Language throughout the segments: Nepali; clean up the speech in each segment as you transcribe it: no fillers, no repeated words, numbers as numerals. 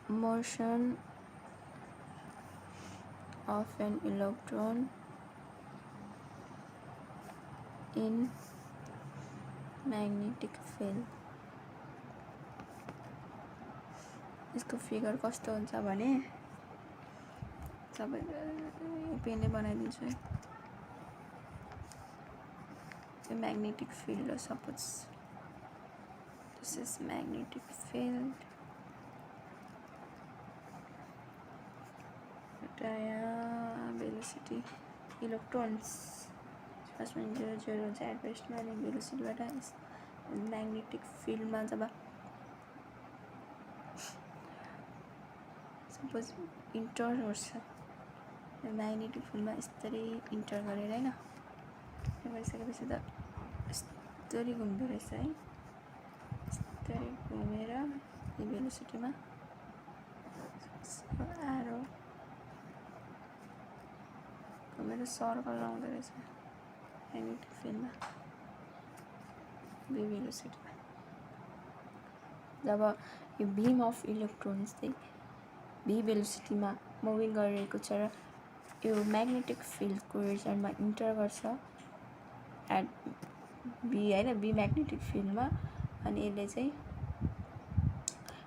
motion of an electron in magnetic field. यसको फिगर कस्तो हुन्छ भने सबै पेनले बनाइदिन्छु है यो म्याग्नेटिक फिल्ड हो suppose this is magnetic field velocity electrons first में 0 हुन्छ एट बेस्टमा अनि भेलोसिटीबाट म्याग्नेटिक फिल्डमा जब सपोज इन्टर गर्छ म्याग्नेटिक फिल्डमा यसरी इन्टर गरेर हैन त्यो गरिसकेपछि त यसरी घुम्दो रहेछ है यसरी घुमेर यो भेलोसिटीमा एरो घुमेर सर्कल आउँदो रहेछ म्याग्नेटिक फिल्डमा भेलोसिटीमा जब यो बीम अफ इलेक्ट्रोन्स चाहिँ v भेलोसिटीमा मुभिङ गरिरहेको छ र यो म्याग्नेटिक फिल्डको रिजनमा इन्टर गर्छ एट v हैन v म्याग्नेटिक फिल्डमा अनि यसले चाहिँ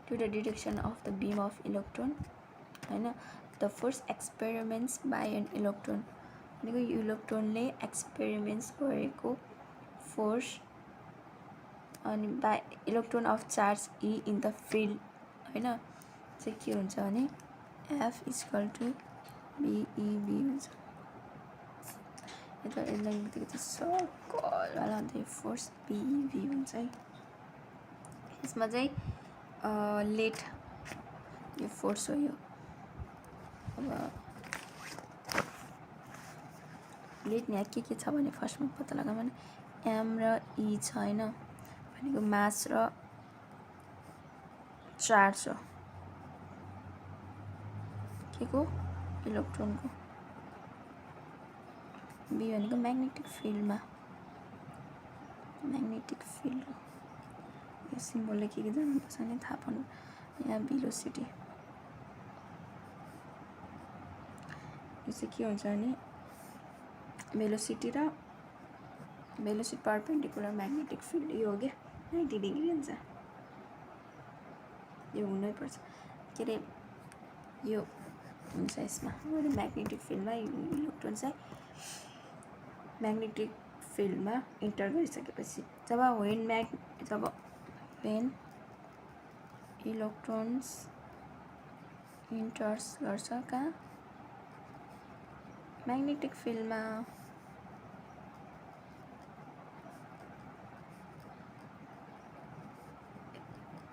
to the direction of the beam of electron हैन the first experiments by an electron भनेको इलेक्ट्रोनले एक्सपेरिमेन्ट्स गरेको फोर्स अनि by electron of charge E in the field हैन चाहिँ के हुन्छ भने F इक्वल टु BEV हुन्छ यता यसलाई बित्तिकै चाहिँ सर्कलवाला हुँदै फोर्स BEV हुन्छ है यसमा चाहिँ लेट यो फोर्स हो यो अब लेट यहाँ के छ भने फर्स्टमा पत्ता लगाउँ भने M र E छ हैन भनेको मास र चार्ज हो को इलेक्ट्रोनको बी भनेको म्याग्नेटिक फिल्डमा म्याग्नेटिक फिल्ड हो यो सिम्बलले के जान्नुपर्छ भने थाहा पाउनु यहाँ भेलोसिटी यो चाहिँ के हुन्छ भने भेलोसिटी र भेलोसिटी परपेन्डिकुलर म्याग्नेटिक फिल्ड यो हो क्या 90 डिग्री हुन्छ यो हुनै पर्छ के रे यो हुन्छ यसमा म्याग्नेटिक फिल्डमा इलेक्ट्रोन चाहिँ म्याग्नेटिक फिल्डमा इन्टर गरिसकेपछि जब वेन इलेक्ट्रोन्स इन्टर्स गर्छ कहाँ म्याग्नेटिक फिल्डमा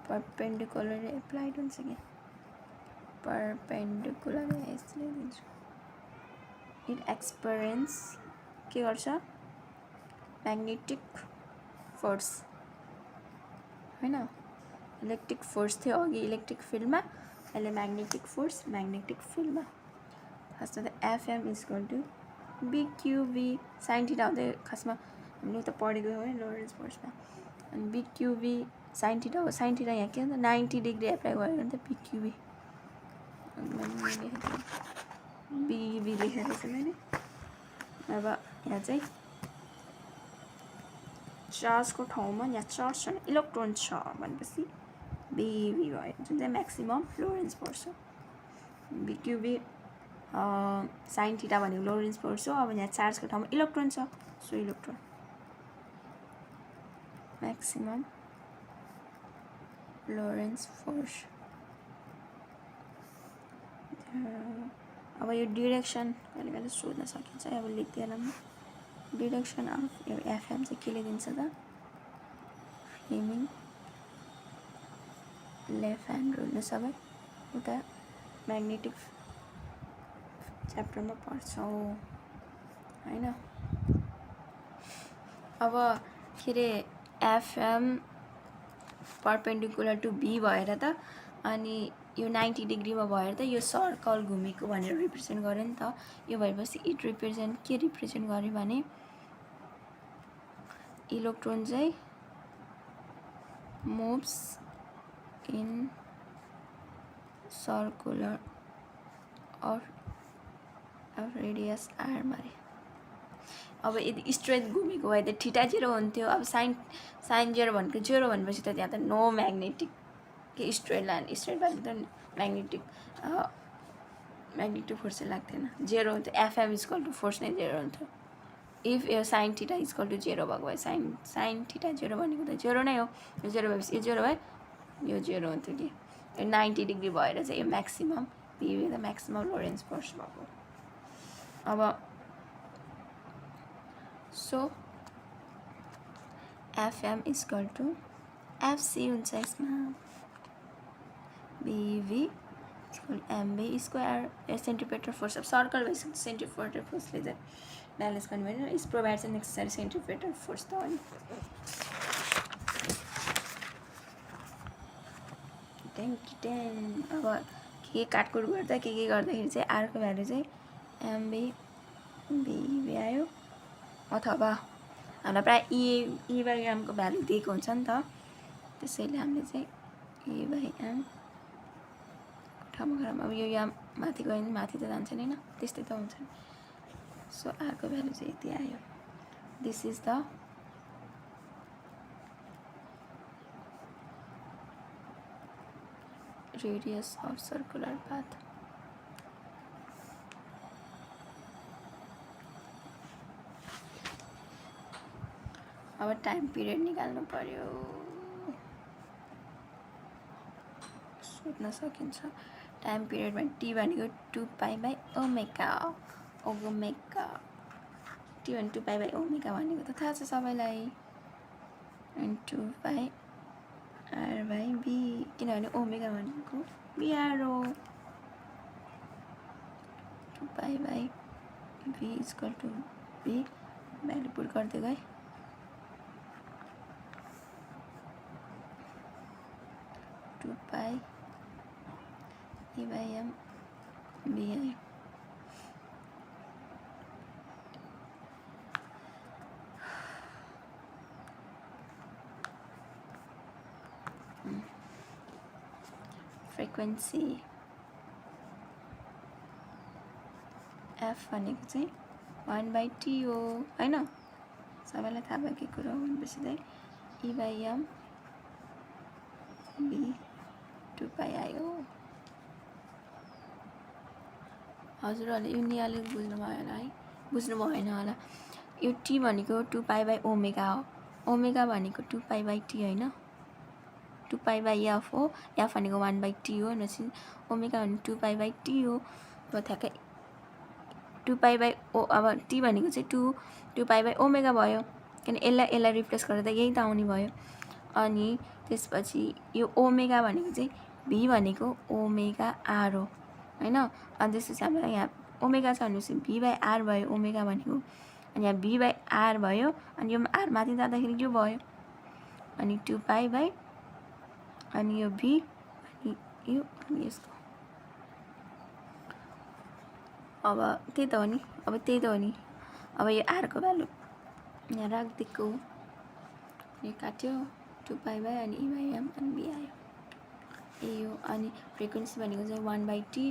परपेन्डिकुलरली एप्लाइड हुन्छ कि perpendicular यसले दिन्छ इट एक्सपिरियन्स के गर्छ म्याग्नेटिक फोर्स हैन इलेक्ट्रिक फोर्स थियो अघि इलेक्ट्रिक फिल्डमा अहिले म्याग्नेटिक फोर्स म्याग्नेटिक फिल्डमा खासमा त FM equal to BQV sin theta हुँदै खासमा हामीले त पढेको हो है लोरेन्ट्ज फोर्समा अनि BQV sin थीटा हो sin थीटा यहाँ के हुन्छ 90 डिग्री एप्लाई गर्यो भने त BQV BV लेखेको छु मैले अब यहाँ चाहिँ चार्जको ठाउँमा यहाँ चार्ज छ इलेक्ट्रोन छ भनेपछि BV भयो जुन चाहिँ म्याक्सिमम लोरेन्ट्ज फोर्स हो BQV sin थीटा भनेको लोरेन्ट्ज फोर्स हो अब यहाँ चार्जको ठाउँमा इलेक्ट्रोन छ सो इलेक्ट्रोन म्याक्सिमम लोरेन्ट्ज फोर्स अब यो डिरेक्सन कहिले कहिले सोध्न सकिन्छ अब लेख्दैन म डिरेक्सन अफ यो FM चाहिँ के दिन्छ त फ्लेमिङ लेफ्ट ह्यान्ड रुल सबै उता म्याग्नेटिक च्याप्टरमा पढ्छौँ हैन अब के रे FM परपेन्डिकुलर टु B भएर त अनि यो 90 डिग्रीमा भएर त यो सर्कल घुमेको भनेर रिप्रेजेन्ट गर्यो नि त यो भएपछि इट रिप्रेजेन्ट के रिप्रेजेन्ट गर्यो भने इलेक्ट्रोन चाहिँ moves in circular of radius R मारे अब यदि स्ट्रेट घुमेको भए त थीटा 0 हुन्थ्यो अब साइन 0 भनेको 0 भनेपछि त त्यहाँ त नो म्याग्नेटिक के स्ट्रेट लाइन स्ट्रेट भए त म्याग्नेटिक फोर्स लाग्थेन 0 हुन्थ्यो एफएम इक्वल टु फोर्स नै 0 हुन्थ्यो if yo sine theta equal to 0 भएको भए साइन थीटा 0 भनेको त 0 नै हो यो 0 भएपछि यो 0 भयो यो 0 हुन्थ्यो कि यो 90 डिग्री भएर चाहिँ यो म्याक्सिमम यो त म्याक्सिमम लोरेन्स फोर्स भएको अब so FM equal to FC हुन्छ यसमा BV equal MB square centripetal force अब सर्कल भइसक्यो सेन्टिपिटल फोर्सले चाहिँ ब्यालेन्स गर्नु भएन is provides a necessary centripetal force त अनि अब के काटकुट गर्दा के गर्दाखेरि चाहिँ आरको भ्यालु चाहिँ एमबी बीवी आयो अथवा हामीलाई प्रायः ई बाई एमको भ्यालु दिएको हुन्छ नि त त्यसैले हामीले चाहिँ ई बाई एम ठाउँमा गरौँ अब यो यहाँ माथि गयो भने माथि त जान्छ नि होइन त्यस्तै त हुन्छ नि सो आरको भ्यालु चाहिँ यति आयो this is the radius of circular path अब टाइम पिरियड निकाल्नु पर्यो सोध्न सकिन्छ टाइम पिरियडमा टी भनेको 2 पाई बाई ओमेगा टी भने 2 पाई बाई ओमेगा भनेको त थाहा छ सबैलाई and 2 pi R by B किनभने ओमेगा भनेको बिआर हो 2 pi by B equal to B value put गर्दै गएँ 2 pi E by M B आयो फ्रिक्वेन्सी एफ भनेको चाहिँ 1 बाई टी हो होइन सबैलाई थाहा भएकै कुरा हो भनेपछि चाहिँ ई बाई एम बी 2 पाई आयो हजुरहरूले यो निहालेको बुझ्नु भएन होला यो टी भनेको 2 पाई बाई ओमेगा हो ओमेगा भनेको 2 पाई बाई टी होइन 2 पाई बाई एफ हो एफ भनेको 1 बाई टी हो भनेपछि ओमेगा भनेको 2 पाई बाई टी हो अब ठ्याक्कै 2 पाई बाई अब टी भनेको चाहिँ 2 पाई बाई ओमेगा भयो किन यसलाई रिप्लेस गर्दा यही त आउने भयो अनि त्यसपछि यो ओमेगा भनेको चाहिँ भी भनेको ओमेगा आर हो होइन अनि त्यसपछि हामीलाई यहाँ ओमेगा छ भनेपछि भी बाई आर भयो ओमेगा भनेको अनि यहाँ भी बाई आर भयो अनि यो आर माथि जाँदाखेरि यो भयो अनि 2 पाई बाई अनि यो भी अनि यो अनि यसको अब त्यही त हो नि अब यो आरको भ्यालु यहाँ राखिदिएको यो काट्यो 2 पाई बाई अनि ई बाई एम अनि बी आयो ए हो अनि फ्रिक्वेन्सी भनेको चाहिँ 1 बाई टी